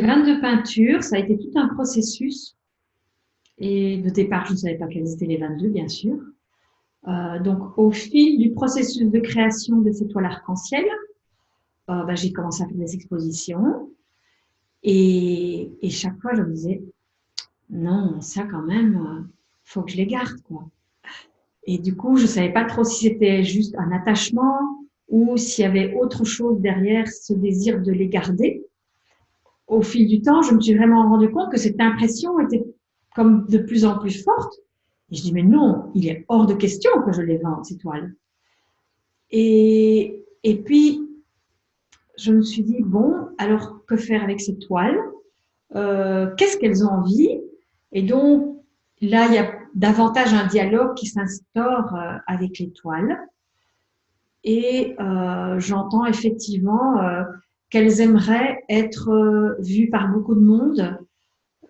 Les 22 peintures, ça a été tout un processus. Et de départ, je ne savais pas quelles étaient les 22, bien sûr. Donc, au fil du processus de création de ces toiles arc-en-ciel, j'ai commencé à faire des expositions. Et chaque fois, je me disais, non, ça quand même, faut que je les garde, quoi. Et du coup, je savais pas trop si c'était juste un attachement ou s'il y avait autre chose derrière ce désir de les garder. Au fil du temps, je me suis vraiment rendu compte que cette impression était comme de plus en plus forte. Et je dis, mais non, il est hors de question que je les vende, ces toiles. Et puis, je me suis dit, bon, alors que faire avec ces toiles? Qu'est-ce qu'elles ont envie? Et donc, là, il y a davantage un dialogue qui s'instaure avec les toiles. Et j'entends effectivement qu'elles aimeraient être vues par beaucoup de monde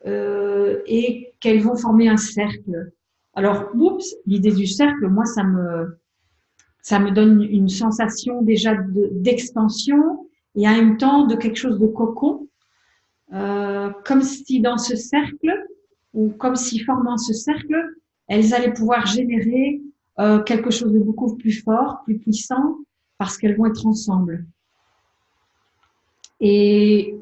et qu'elles vont former un cercle. Alors, oups, l'idée du cercle, moi, ça me donne une sensation déjà d'expansion et en même temps de quelque chose de cocon, comme si dans ce cercle, ou comme si formant ce cercle, elles allaient pouvoir générer quelque chose de beaucoup plus fort, plus puissant, parce qu'elles vont être ensemble. Et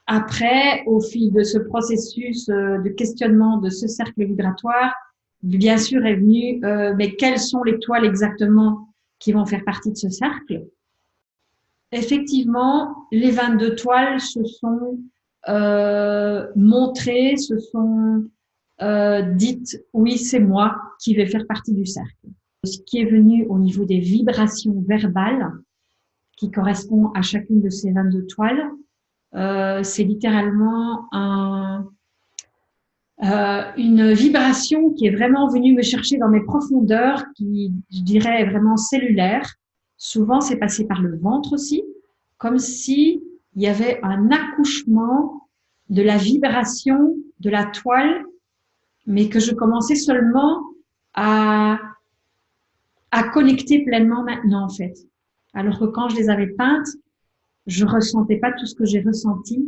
après, au fil de ce processus de questionnement de ce cercle vibratoire, bien sûr est venu, mais quelles sont les toiles exactement qui vont faire partie de ce cercle? Effectivement, les 22 toiles se sont montrées, se sont dites, oui, c'est moi qui vais faire partie du cercle. Ce qui est venu au niveau des vibrations verbales, qui correspond à chacune de ces 22 toiles, c'est littéralement une vibration qui est vraiment venue me chercher dans mes profondeurs, qui, je dirais, est vraiment cellulaire. Souvent, c'est passé par le ventre aussi, comme si il y avait un accouchement de la vibration de la toile, mais que je commençais seulement à, à connecter pleinement maintenant, en fait. Alors que quand je les avais peintes, je ressentais pas tout ce que j'ai ressenti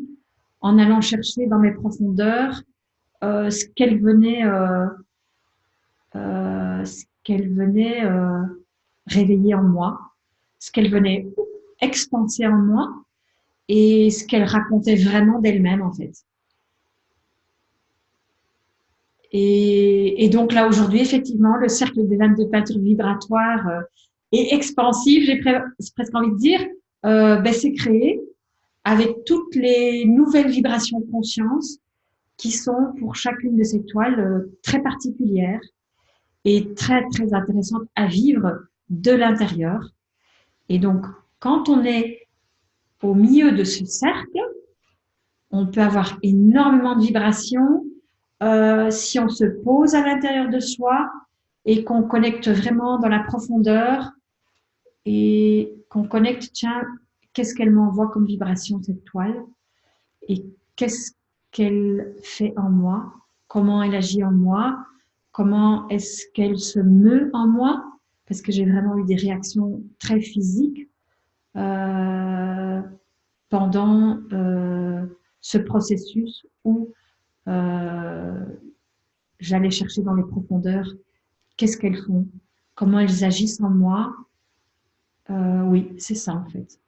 en allant chercher dans mes profondeurs ce qu'elle venait réveiller en moi, ce qu'elle venait expanser en moi et ce qu'elle racontait vraiment d'elle-même en fait. Et donc là aujourd'hui, effectivement, le cercle des 22 peintures vibratoires est expansif, j'ai presque envie de dire, c'est créé avec toutes les nouvelles vibrations de conscience qui sont pour chacune de ces toiles très particulières et très, très intéressantes à vivre de l'intérieur. Et donc, quand on est au milieu de ce cercle, on peut avoir énormément de vibrations si on se pose à l'intérieur de soi et qu'on connecte vraiment dans la profondeur et qu'on connecte, tiens, qu'est-ce qu'elle m'envoie comme vibration, cette toile, et qu'est-ce qu'elle fait en moi, comment elle agit en moi, comment est-ce qu'elle se meut en moi, parce que j'ai vraiment eu des réactions très physiques euh, pendant ce processus où euh, j'allais chercher dans les profondeurs qu'est-ce qu'elles font, comment elles agissent en moi. Oui, c'est ça en fait.